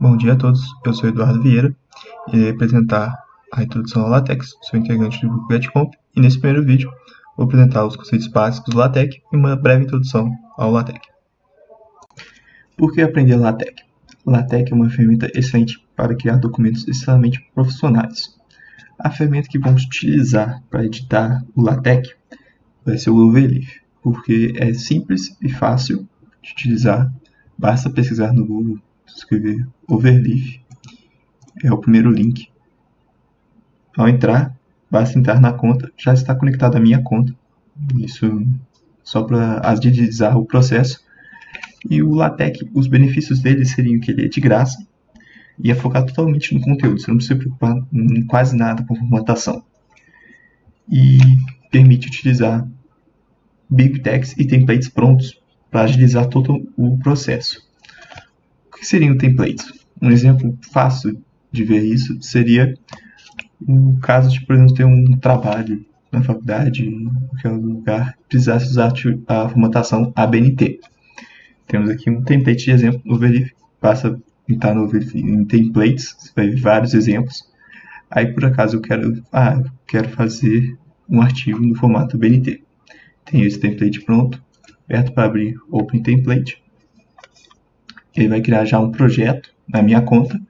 Bom dia a todos, eu sou Eduardo Vieira e irei apresentar a introdução ao LaTeX, sou integrante do grupo GetComp e nesse primeiro vídeo vou apresentar os conceitos básicos do LaTeX e uma breve introdução ao LaTeX. Por que aprender LaTeX? LaTeX é uma ferramenta excelente para criar documentos extremamente profissionais. A ferramenta que vamos utilizar para editar o LaTeX vai ser o Overleaf, porque é simples e fácil de utilizar, basta pesquisar no Google, escrever Overleaf, é o primeiro link. Ao entrar, basta entrar na conta, já está conectado à minha conta, isso só para agilizar o processo. E o LaTeX, os benefícios dele seriam que ele é de graça e é focado totalmente no conteúdo, você não precisa se preocupar em quase nada com formatação. E permite utilizar BibTeX e templates prontos para agilizar todo o processo. O que seriam templates? Um exemplo fácil de ver isso seria o caso de, por exemplo, ter um trabalho na faculdade, em qualquer lugar, precisasse usar a formatação ABNT. Temos aqui um template de exemplo no Overleaf, basta entrar no Overleaf em templates, você vai ver vários exemplos. Aí, por acaso, eu quero fazer um artigo no formato ABNT. Tenho esse template pronto, aperto para abrir Open Template. Ele vai criar já um projeto na minha conta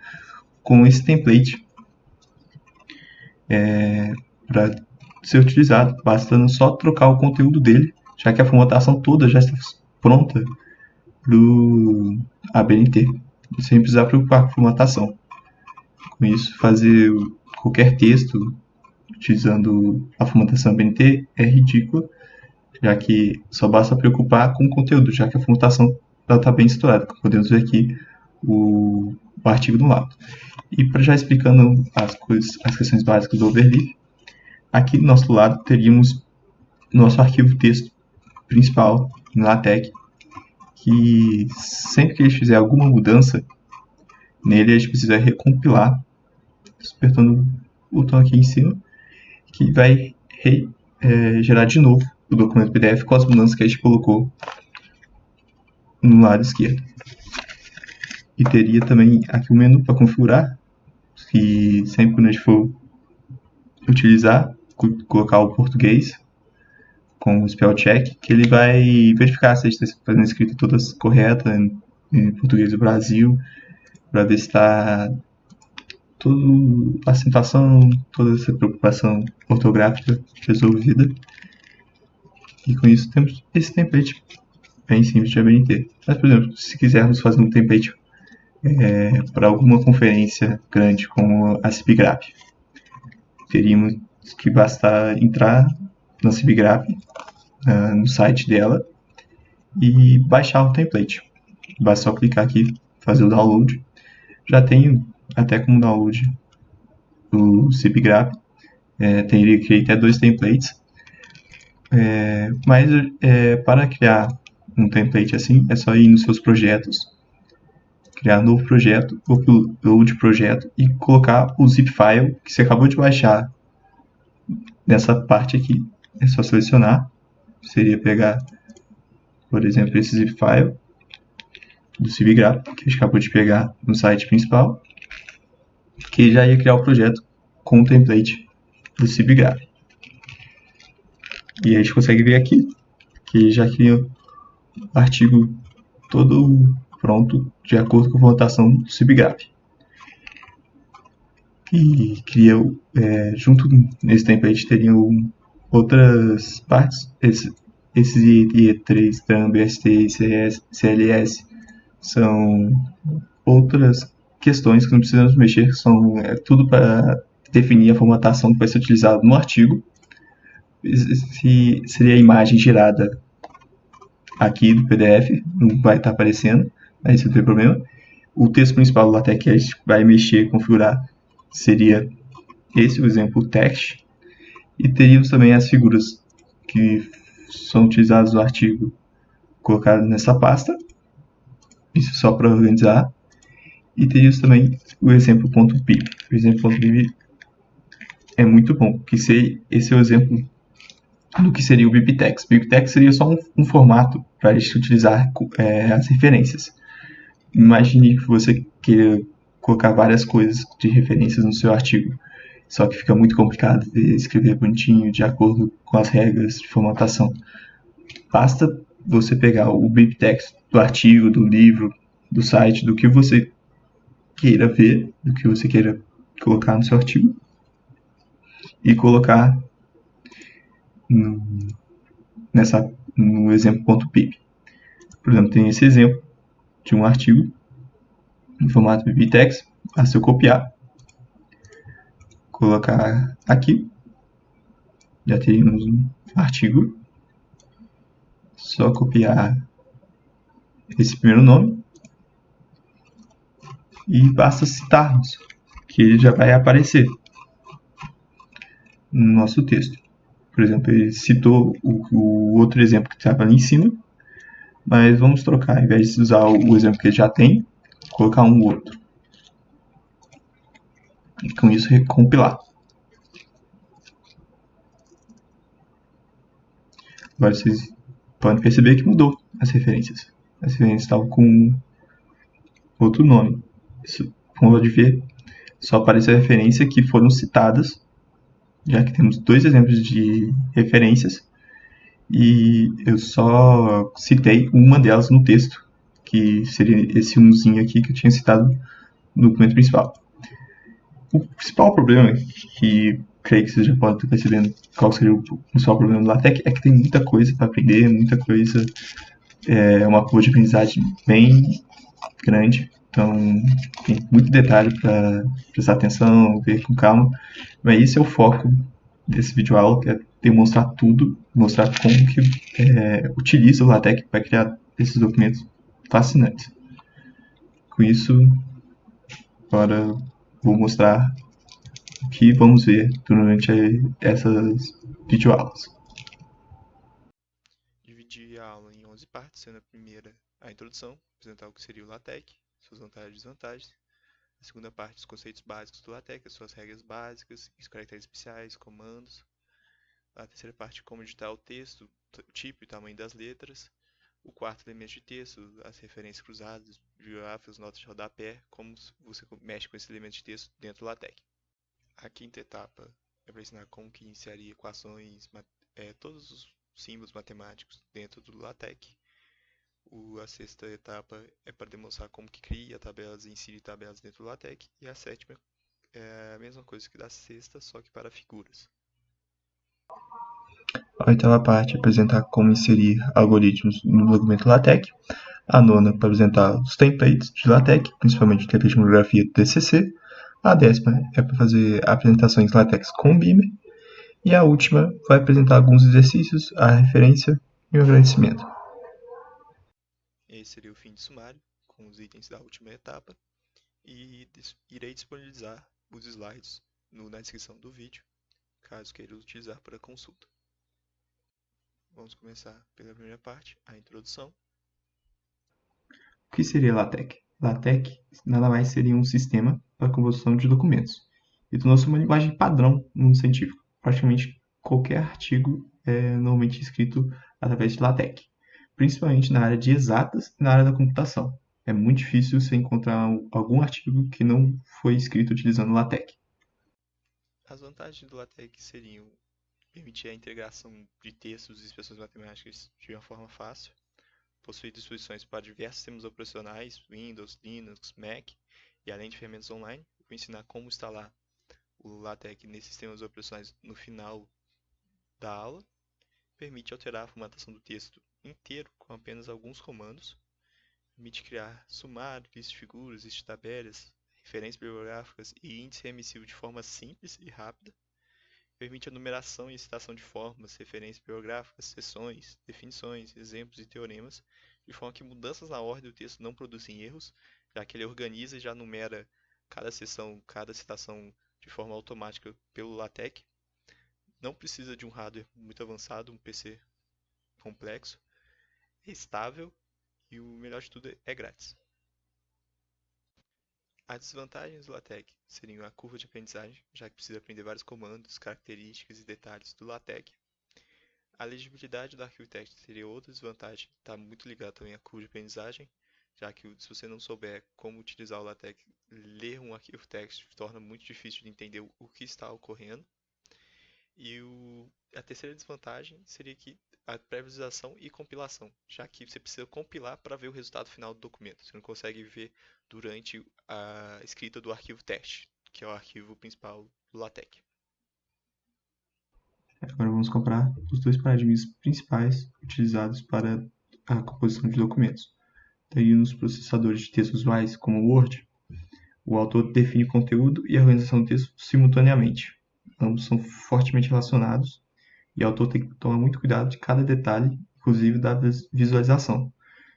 com esse template para ser utilizado, bastando só trocar o conteúdo dele, já que a formatação toda já está pronta para o ABNT, sem precisar preocupar com a formatação. Com isso, fazer qualquer texto utilizando a formatação ABNT é ridículo, já que só basta preocupar com o conteúdo, já que a formatação está bem estourada. Podemos ver aqui o artigo do lado. E para já explicando as questões básicas do Overleaf, aqui do nosso lado teríamos nosso arquivo texto principal em LaTeX, que sempre que a gente fizer alguma mudança nele, a gente precisa recompilar, apertando o botão aqui em cima, que vai gerar de novo o documento PDF com as mudanças que a gente colocou no lado esquerdo. E teria também aqui o menu para configurar, que sempre que a gente for utilizar, colocar o português com o spell check, que ele vai verificar se a gente está fazendo a escrita toda correta em português do Brasil, para ver se está toda a acentuação, toda essa preocupação ortográfica resolvida. E com isso temos esse template bem simples de ABNT. Mas, por exemplo, se quisermos fazer um template para alguma conferência grande como a CIBGRAPH, teríamos que bastar entrar na CIBGRAPH, no site dela, e baixar o template. Basta só clicar aqui, fazer o download. Já tenho até como download o CIBGRAPH, teria que criar até 2 templates, mas para criar um template assim, é só ir nos seus projetos, criar um novo projeto, upload projeto e colocar o zip file que você acabou de baixar nessa parte aqui. É só selecionar, seria pegar, por exemplo, esse zip file do CIBGRAPH, que a gente acabou de pegar no site principal, que já ia criar o projeto com o template do CIBGRAPH. E a gente consegue ver aqui que já cria o artigo todo pronto de acordo com a formatação do CIBGRAPH. E cria, junto nesse template teriam outras partes, esses IE3, THUMB, ST, CLS, são outras questões que não precisamos mexer, são tudo para definir a formatação que vai ser utilizada no artigo. Se seria a imagem gerada aqui do PDF, não vai estar aparecendo, aí isso não tem problema. O texto principal do LaTeX que a gente vai mexer, configurar, seria esse, o exemplo text, e teríamos também as figuras que são utilizadas no artigo colocadas nessa pasta, isso só para organizar, e teríamos também o exemplo.pib. O exemplo.pib é muito bom, porque esse é o exemplo do que seria o BibTeX. BibTeX seria só um formato para a gente utilizar as referências. Imagine que você queira colocar várias coisas de referências no seu artigo. Só que fica muito complicado de escrever bonitinho, de acordo com as regras de formatação. Basta você pegar o bibtext do artigo, do livro, do site, do que você queira ver, do que você queira colocar no seu artigo, e colocar no, no exemplo.pip. Por exemplo, tem esse exemplo de um artigo em formato bibtext. Se eu copiar, colocar aqui, já teríamos um artigo. Só copiar esse primeiro nome e basta citarmos, que ele já vai aparecer no nosso texto. Por exemplo, ele citou o outro exemplo que estava ali em cima, mas vamos trocar, ao invés de usar o exemplo que ele já tem, colocar um outro. E com isso recompilar. Agora vocês podem perceber que mudou as referências. As referências estavam com outro nome. Isso, como pode ver, só aparece a referência que foram citadas, já que temos dois exemplos de referências, e eu só citei uma delas no texto, que seria esse umzinho aqui que eu tinha citado no documento principal. O principal problema, que creio que vocês já podem estar percebendo qual seria o principal problema do LaTeX, é que tem muita coisa para aprender, muita coisa, é uma curva de aprendizagem bem grande, então tem muito detalhe para prestar atenção, ver com calma, mas esse é o foco desse vídeo aula, que é demonstrar tudo, mostrar como que utiliza o LaTeX para criar esses documentos fascinantes. Com isso, agora vou mostrar o que vamos ver durante essas videoaulas. Dividi a aula em 11 partes, sendo a primeira a introdução, apresentar o que seria o LaTeX, suas vantagens e desvantagens. A segunda parte, os conceitos básicos do LaTeX, as suas regras básicas, os caracteres especiais, comandos. A terceira parte, como editar o texto, o tipo e tamanho das letras. O quarto elemento de texto, as referências cruzadas, bibliográficas, notas de rodapé, como você mexe com esses elementos de texto dentro do LaTeX. A quinta etapa é para ensinar como que iniciaria equações, todos os símbolos matemáticos dentro do LaTeX. A sexta etapa é para demonstrar como que cria tabelas e insere tabelas dentro do LaTeX. E a sétima é a mesma coisa que da sexta, só que para figuras. A oitava parte é apresentar como inserir algoritmos no documento LaTeX. A nona para apresentar os templates de LaTeX, principalmente o template de monografia do TCC. A décima é para fazer apresentações LaTeX com Beamer. E a última vai apresentar alguns exercícios, a referência e o agradecimento. Esse seria o fim de sumário, com os itens da última etapa. E irei disponibilizar os slides na descrição do vídeo, caso queira utilizar para consulta. Vamos começar pela primeira parte, a introdução. O que seria LaTeX? LaTeX nada mais seria um sistema para composição de documentos e tornou-se uma linguagem padrão no mundo científico. Praticamente qualquer artigo é normalmente escrito através de LaTeX, principalmente na área de exatas e na área da computação. É muito difícil você encontrar algum artigo que não foi escrito utilizando LaTeX. As vantagens do LaTeX seriam permitir a integração de textos e expressões matemáticas de uma forma fácil, possui disposições para diversos sistemas operacionais, Windows, Linux, Mac, e além de ferramentas online, vou ensinar como instalar o LaTeX nesses sistemas operacionais no final da aula. Permite alterar a formatação do texto inteiro com apenas alguns comandos. Permite criar sumário, lista de figuras, lista de tabelas, referências bibliográficas e índice remissivo de forma simples e rápida. Permite a numeração e citação de formas, referências bibliográficas, seções, definições, exemplos e teoremas, de forma que mudanças na ordem do texto não produzem erros, já que ele organiza e já numera cada seção, cada citação de forma automática pelo LaTeX. Não precisa de um hardware muito avançado, um PC complexo, é estável e o melhor de tudo é grátis. As desvantagens do LaTeX seriam a curva de aprendizagem, já que precisa aprender vários comandos, características e detalhes do LaTeX. A legibilidade do arquivo text seria outra desvantagem, está muito ligada também à curva de aprendizagem, já que se você não souber como utilizar o LaTeX, ler um arquivo text torna muito difícil de entender o que está ocorrendo. E a terceira desvantagem seria que a pré-visualização e compilação, já que você precisa compilar para ver o resultado final do documento. Você não consegue ver durante a escrita do arquivo teste, que é o arquivo principal do LaTeX. Agora vamos comparar os dois paradigmas principais utilizados para a composição de documentos. Daí, nos processadores de texto usuais, como o Word, o autor define o conteúdo e a organização do texto simultaneamente. Ambos são fortemente relacionados e o autor tem que tomar muito cuidado de cada detalhe, inclusive da visualização.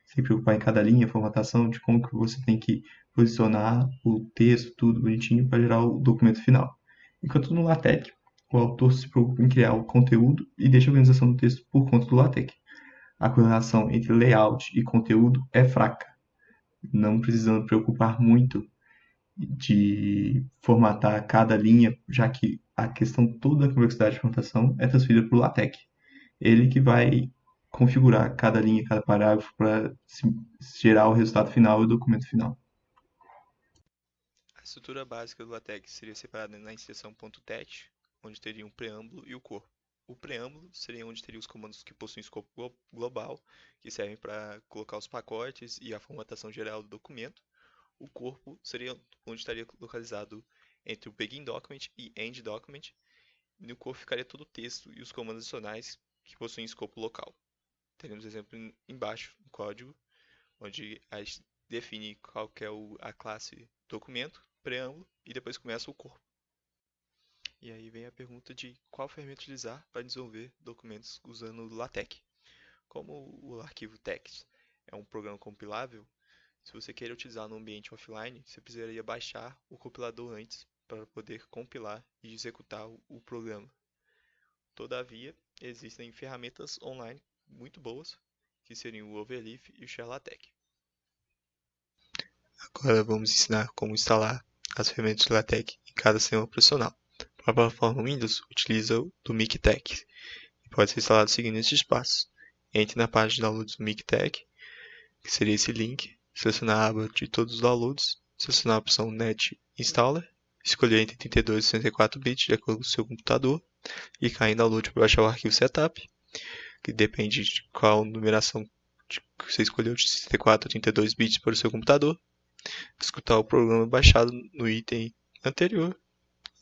Se preocupar em cada linha, formatação, de como que você tem que posicionar o texto, tudo bonitinho para gerar o documento final. Enquanto no LaTeX, o autor se preocupa em criar o conteúdo e deixa a organização do texto por conta do LaTeX. A correlação entre layout e conteúdo é fraca, não precisando preocupar muito de formatar cada linha, já que a questão toda da complexidade de formatação é transferida para o LaTeX. Ele que vai configurar cada linha, cada parágrafo para gerar o resultado final e o documento final. A estrutura básica do LaTeX seria separada na inserção .text, onde teria um preâmbulo e o corpo. O preâmbulo seria onde teria os comandos que possuem escopo global, que servem para colocar os pacotes e a formatação geral do documento. O corpo seria onde estaria localizado entre o Begin Document e End Document. E no corpo ficaria todo o texto e os comandos adicionais que possuem escopo local. Teremos exemplo embaixo no código, onde a gente define qual que é a classe documento, preâmbulo e depois começa o corpo. E aí vem a pergunta de qual ferramenta utilizar para desenvolver documentos usando o LaTeX. Como o arquivo text é um programa compilável, se você querer utilizar no ambiente offline, você precisaria baixar o compilador antes para poder compilar e executar o programa. Todavia, existem ferramentas online muito boas, que seriam o Overleaf e o ShareLaTeX. Agora vamos ensinar como instalar as ferramentas de LaTeX em cada sistema operacional. Para a plataforma Windows, utiliza o do MikTeX e pode ser instalado seguindo estes passos. Entre na página de downloads do MikTeX, que seria esse link, selecionar a aba de todos os downloads, selecionar a opção Net Installer, escolher entre 32 e 64 bits de acordo com o seu computador e cair em download para baixar o arquivo setup, que depende de qual numeração que você escolheu, de 64 a 32 bits para o seu computador, executar o programa baixado no item anterior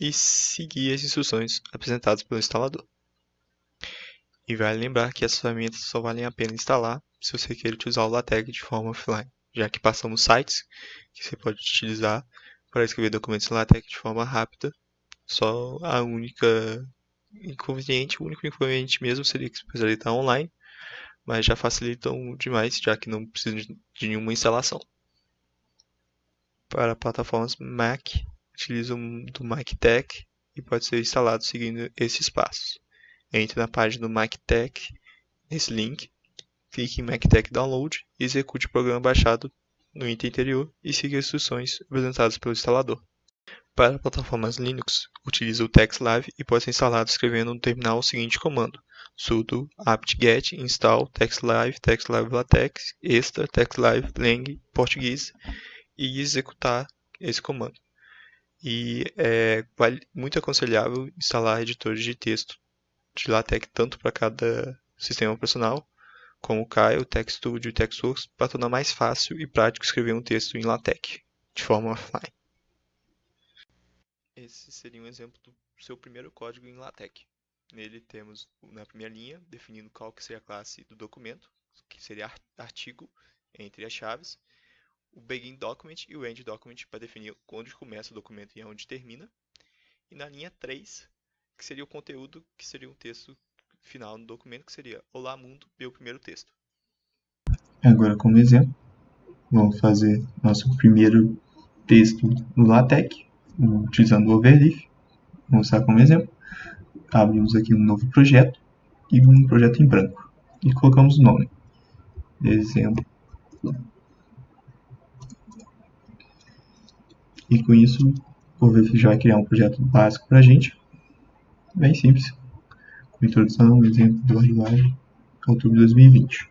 e seguir as instruções apresentadas pelo instalador. E vale lembrar que essas ferramentas só valem a pena instalar se você quer utilizar o LaTeX de forma offline, já que passamos sites que você pode utilizar para escrever documentos em LaTeX de forma rápida. Só o único inconveniente mesmo seria que você precisaria estar online, mas já facilitam demais, já que não precisa de nenhuma instalação. Para plataformas Mac, utilizam do MikTeX e pode ser instalado seguindo esses passos. Entre na página do MikTeX, nesse link, clique em MikTeX Download e execute o programa baixado no item anterior e siga as instruções apresentadas pelo instalador. Para plataformas Linux, utiliza o TextLive e pode ser instalado escrevendo no terminal o seguinte comando: sudo apt-get install TextLive LaTeX extra TextLive lang português e executar esse comando. E é muito aconselhável instalar editores de texto de LaTeX tanto para cada sistema operacional, como o Kyle, o TextStudio e o TextWorks, para tornar mais fácil e prático escrever um texto em LaTeX, de forma offline. Esse seria um exemplo do seu primeiro código em LaTeX. Nele temos, na primeira linha, definindo qual que seria a classe do documento, que seria artigo entre as chaves, o Begin Document e o End Document para definir onde começa o documento e onde termina. E na linha 3, que seria o conteúdo, que seria um texto final no documento, que seria Olá Mundo, meu primeiro texto. Agora, como exemplo, vamos fazer nosso primeiro texto no LaTeX, utilizando o Overleaf. Vamos usar como exemplo. Abrimos aqui um novo projeto e um projeto em branco. E colocamos o nome. Exemplo. E com isso, o Overleaf já vai criar um projeto básico para a gente. Bem simples. Com introdução, exemplo do linguagem, outubro de 2020.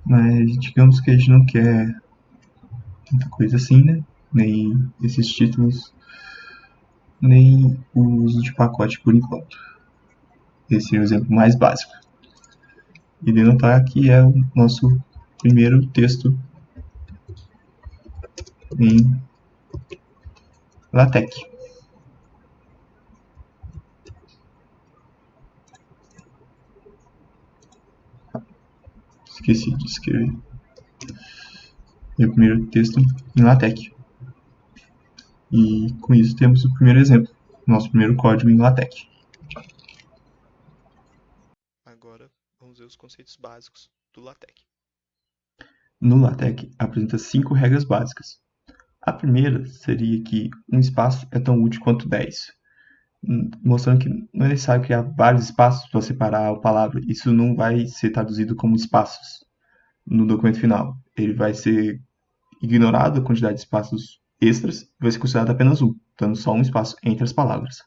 Mas digamos que a gente não quer muita coisa assim, né? Nem esses títulos, nem o uso de pacote por enquanto. Esse é o exemplo mais básico. E de notar que é o nosso primeiro texto em LaTeX. Esqueci de escrever. Meu primeiro texto em LaTeX. E com isso temos o primeiro exemplo, nosso primeiro código em LaTeX. Agora vamos ver os conceitos básicos do LaTeX. No LaTeX apresenta 5 regras básicas. A primeira seria que um espaço é tão útil quanto 10, mostrando que não é necessário criar vários espaços para separar a palavra. Isso não vai ser traduzido como espaços no documento final. Ele vai ser ignorado a quantidade de espaços extras e vai ser considerado apenas um, dando só um espaço entre as palavras.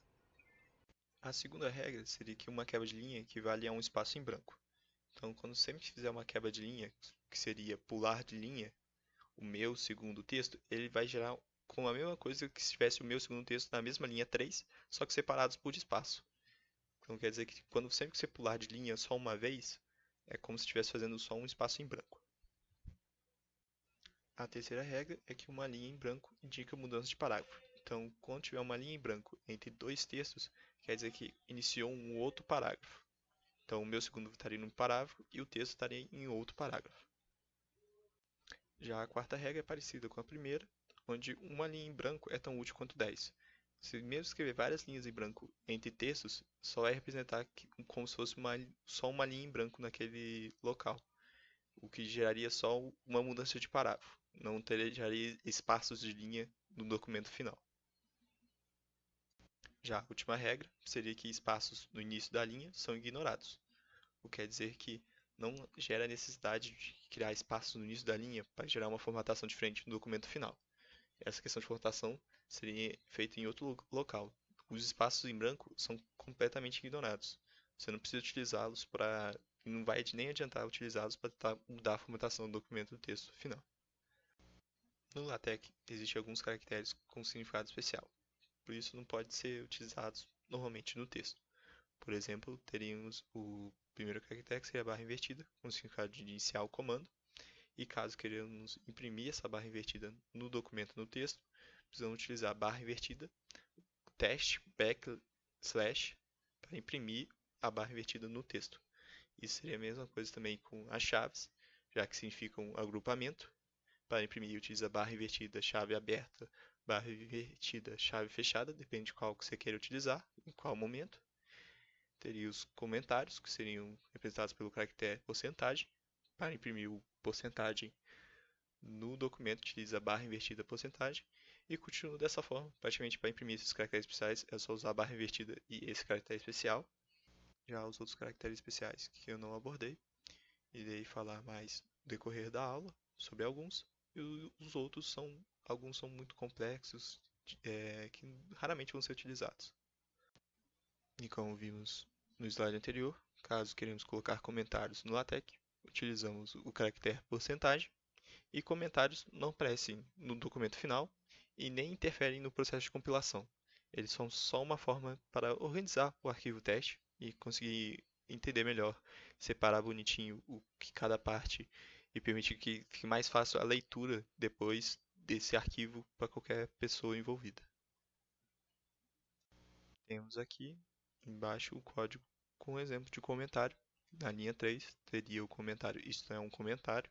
A segunda regra seria que uma quebra de linha equivale a um espaço em branco. Então, quando sempre que fizer uma quebra de linha, que seria pular de linha, o meu segundo texto, ele vai gerar com a mesma coisa que se tivesse o meu segundo texto na mesma linha 3, só que separados por espaço. Então quer dizer que quando sempre que você pular de linha só uma vez, é como se estivesse fazendo só um espaço em branco. A terceira regra é que uma linha em branco indica mudança de parágrafo. Então, quando tiver uma linha em branco entre dois textos, quer dizer que iniciou um outro parágrafo. Então, o meu segundo estaria num parágrafo e o texto estaria em outro parágrafo. Já a quarta regra é parecida com a primeira, onde uma linha em branco é tão útil quanto 10. Se mesmo escrever várias linhas em branco entre textos, só vai representar como se fosse só uma linha em branco naquele local, o que geraria só uma mudança de parágrafo, não geraria espaços de linha no documento final. Já a última regra seria que espaços no início da linha são ignorados, o que quer dizer que não gera necessidade de criar espaços no início da linha para gerar uma formatação diferente no documento final. Essa questão de formatação seria feita em outro local. Os espaços em branco são completamente ignorados. Você não precisa utilizá-los para. Não vai nem adiantar utilizá-los para tentar mudar a formatação do documento do texto final. No LaTeX, existem alguns caracteres com significado especial, por isso não podem ser utilizados normalmente no texto. Por exemplo, teríamos o primeiro caractere, que seria a barra invertida, com o significado de iniciar o comando, e caso queiramos imprimir essa barra invertida no documento, no texto, precisamos utilizar a barra invertida, teste, backslash, para imprimir a barra invertida no texto. Isso seria a mesma coisa também com as chaves, já que significam um agrupamento. Para imprimir, utiliza barra invertida, chave aberta, barra invertida, chave fechada, depende de qual que você queira utilizar, em qual momento. Teria os comentários, que seriam representados pelo caractere porcentagem. Para imprimir o porcentagem no documento, utiliza a barra invertida porcentagem. E continua dessa forma. Praticamente para imprimir esses caracteres especiais é só usar a barra invertida e esse caractere especial. Já os outros caracteres especiais que eu não abordei, irei falar mais no decorrer da aula sobre alguns. E os outros alguns são muito complexos, que raramente vão ser utilizados. E como vimos no slide anterior, caso queremos colocar comentários no LaTeX, utilizamos o caractere porcentagem, e comentários não aparecem no documento final e nem interferem no processo de compilação. Eles são só uma forma para organizar o arquivo teste e conseguir entender melhor, separar bonitinho o que cada parte e permitir que fique mais fácil a leitura depois desse arquivo para qualquer pessoa envolvida. Temos aqui embaixo o código com um exemplo de comentário. Na linha 3 teria o comentário "isto é um comentário",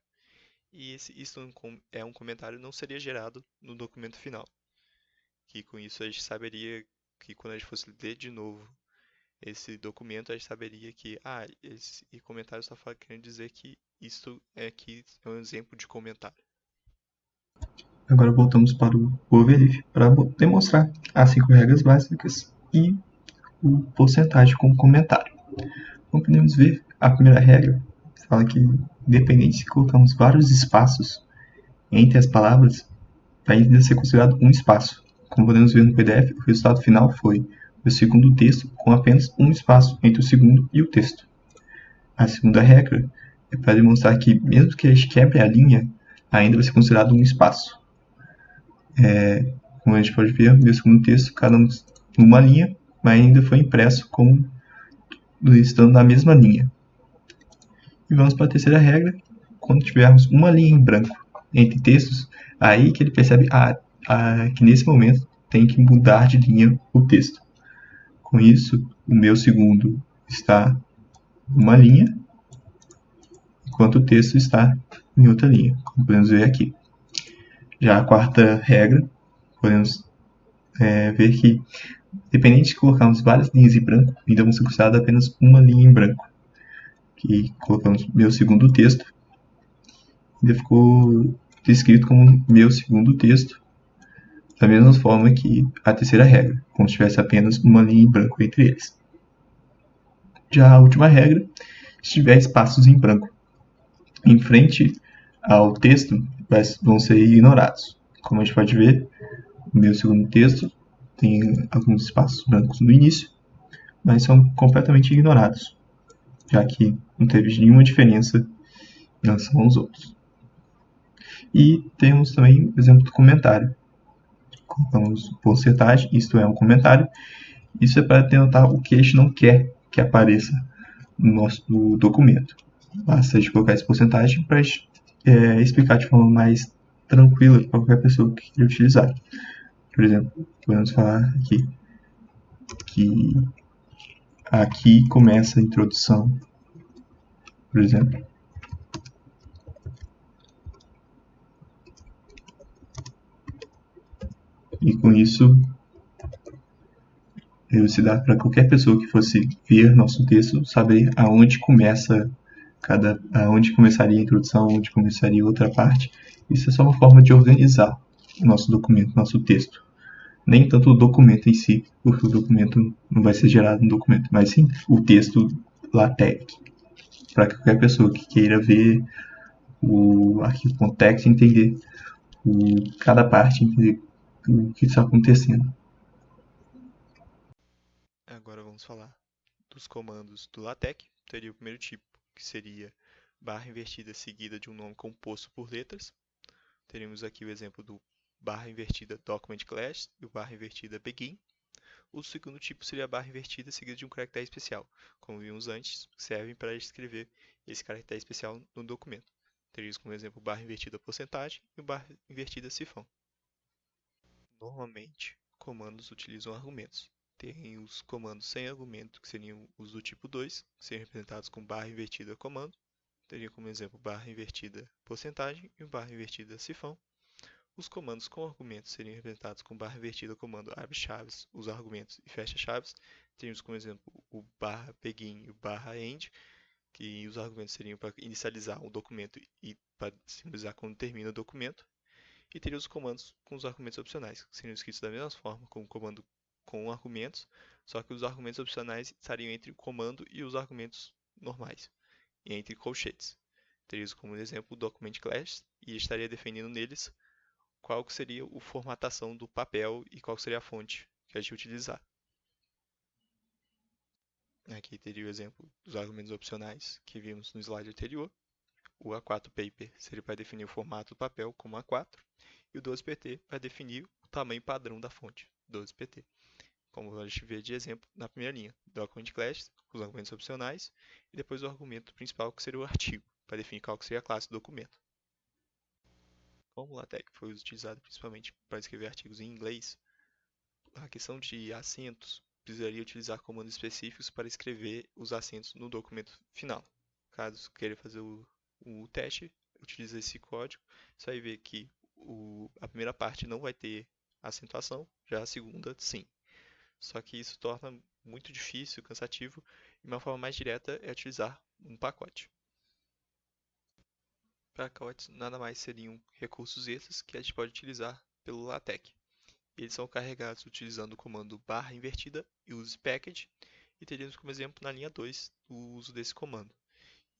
e esse "isto é um comentário" não seria gerado no documento final. Que com isso a gente saberia que quando a gente fosse ler de novo esse documento, a gente saberia que esse comentário está querendo dizer que isso aqui é um exemplo de comentário. Agora voltamos para o overview para demonstrar as 5 regras básicas e o porcentagem como comentário. Como podemos ver, a primeira regra fala que, independente se colocamos vários espaços entre as palavras, vai ainda ser considerado um espaço. Como podemos ver no PDF, o resultado final foi o segundo texto com apenas um espaço entre o segundo e o texto. A segunda regra para demonstrar que, mesmo que a gente quebre a linha, ainda vai ser considerado um espaço. Como a gente pode ver, meu segundo texto, cada um numa linha, mas ainda foi impresso como estando na mesma linha. E vamos para a terceira regra. Quando tivermos uma linha em branco entre textos, aí que ele percebe que nesse momento tem que mudar de linha o texto. Com isso, o meu segundo está numa linha, enquanto o texto está em outra linha, como podemos ver aqui. Já a quarta regra, podemos ver que, independente de colocarmos várias linhas em branco, ainda vão ser consideradas apenas uma linha em branco. Que colocamos meu segundo texto, ainda ficou descrito como meu segundo texto, da mesma forma que a terceira regra, como se tivesse apenas uma linha em branco entre eles. Já a última regra, se tiver espaços em branco em frente ao texto, vão ser ignorados. Como a gente pode ver, o meu segundo texto tem alguns espaços brancos no início, mas são completamente ignorados, já que não teve nenhuma diferença em relação aos outros. E temos também o exemplo do comentário. Colocamos porcentagem, isto é um comentário. Isso é para denotar o que a gente não quer que apareça no nosso documento. Basta a gente colocar essa porcentagem para explicar de forma mais tranquila para qualquer pessoa que queira utilizar. Por exemplo, podemos falar aqui que aqui começa a introdução, por exemplo. E com isso, se dá para qualquer pessoa que fosse ver nosso texto saber aonde aonde começaria a introdução, onde começaria outra parte. Isso é só uma forma de organizar o nosso documento, nosso texto. Nem tanto o documento em si, porque o documento não vai ser gerado no documento, mas sim o texto LaTeX, para qualquer pessoa que queira ver o arquivo com text entender cada parte, entender o que está acontecendo. Agora vamos falar dos comandos do LaTeX. Teria o primeiro tipo, que seria barra invertida seguida de um nome composto por letras. Teríamos aqui o exemplo do barra invertida document class e o barra invertida begin. O segundo tipo seria a barra invertida seguida de um caractere especial, como vimos antes, que servem para escrever esse caractere especial no documento. Teríamos como exemplo barra invertida porcentagem e barra invertida cifrão. Normalmente, comandos utilizam argumentos. Tem os comandos sem argumento, que seriam os do tipo 2, que seriam representados com barra invertida comando. Teria como exemplo barra invertida porcentagem e barra invertida cifrão. Os comandos com argumentos seriam representados com barra invertida comando abre chaves, usa argumentos e fecha chaves. Teríamos como exemplo o barra begin e o barra end, que os argumentos seriam para inicializar um documento e para simbolizar quando termina o documento. E teria os comandos com os argumentos opcionais, que seriam escritos da mesma forma como o comando com argumentos, só que os argumentos opcionais estariam entre o comando e os argumentos normais, e entre colchetes. Teríamos como exemplo o document class e estaria definindo neles qual seria a formatação do papel e qual seria a fonte que a gente utilizar. Aqui teria o exemplo dos argumentos opcionais que vimos no slide anterior. O A4 Paper seria para definir o formato do papel como A4 e o 12PT para definir o tamanho padrão da fonte, 12PT. Como a gente vê de exemplo na primeira linha, Document Class, os argumentos opcionais, e depois o argumento principal que seria o artigo, para definir qual seria a classe do documento. Como o LaTeX foi utilizado principalmente para escrever artigos em inglês, a questão de acentos precisaria utilizar comandos específicos para escrever os acentos no documento final. Caso queira fazer o teste, utiliza esse código, você vai ver que a primeira parte não vai ter acentuação, já a segunda sim. Só que isso torna muito difícil, cansativo, e uma forma mais direta é utilizar um pacote. Pacotes nada mais seriam recursos extras que a gente pode utilizar pelo LaTeX. Eles são carregados utilizando o comando barra invertida e use package, e teríamos como exemplo na linha 2 o uso desse comando.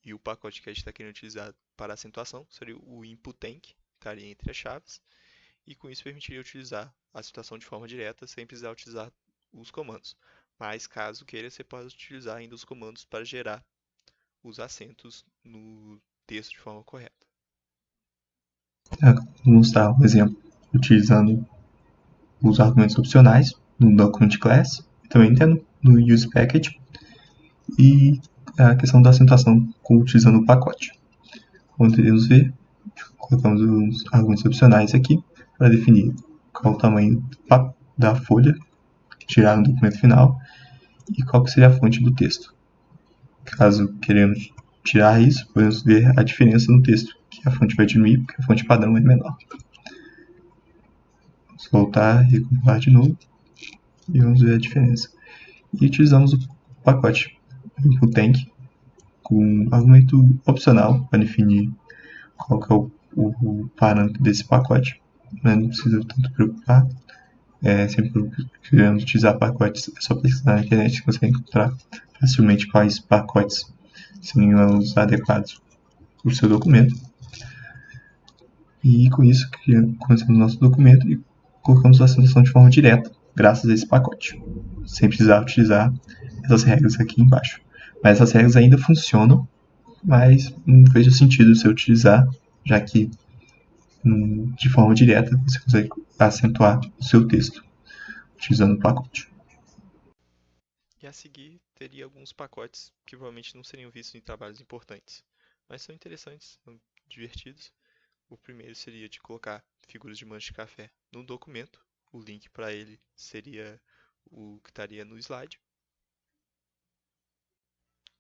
E o pacote que a gente está querendo utilizar para acentuação seria o input-enc, que estaria entre as chaves, e com isso permitiria utilizar a acentuação de forma direta sem precisar utilizar os comandos. Mas caso queira, você pode utilizar ainda os comandos para gerar os acentos no texto de forma correta. Vamos dar um exemplo utilizando os argumentos opcionais no document class, também tem no use package, e a questão da acentuação utilizando o pacote. Como podemos ver, colocamos os argumentos opcionais aqui para definir qual o tamanho da folha tirar no documento final e qual seria a fonte do texto. Caso queremos tirar isso, podemos ver a diferença no texto, que a fonte vai diminuir porque a fonte padrão é menor. Vamos voltar e compilar de novo e vamos ver a diferença. E utilizamos o pacote input tank com um argumento opcional para definir qual que é o parâmetro desse pacote. Não precisa tanto preocupar. Sempre que queremos utilizar pacotes, é só pesquisar na internet que você vai encontrar facilmente quais pacotes seriam os adequados para o seu documento. E com isso, começamos o nosso documento e colocamos a acentuação de forma direta, graças a esse pacote, sem precisar utilizar essas regras aqui embaixo. Mas essas regras ainda funcionam, mas não vejo sentido você utilizar, já que de forma direta você consegue acentuar o seu texto utilizando o pacote. E a seguir teria alguns pacotes que provavelmente não seriam vistos em trabalhos importantes, mas são interessantes, são divertidos. O primeiro seria de colocar figuras de mancha de café no documento. O link para ele seria o que estaria no slide.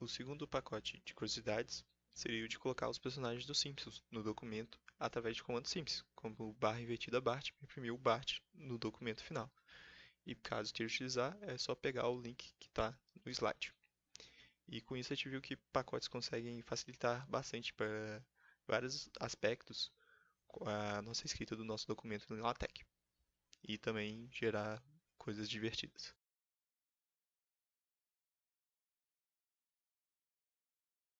O segundo pacote de curiosidades seria o de colocar os personagens dos Simpsons no documento através de comando simples, como o barra invertida Bart para imprimir o Bart no documento final. E caso queira utilizar, é só pegar o link que está no slide. E com isso a gente viu que pacotes conseguem facilitar bastante para vários aspectos a nossa escrita do nosso documento no LaTeX. E também gerar coisas divertidas.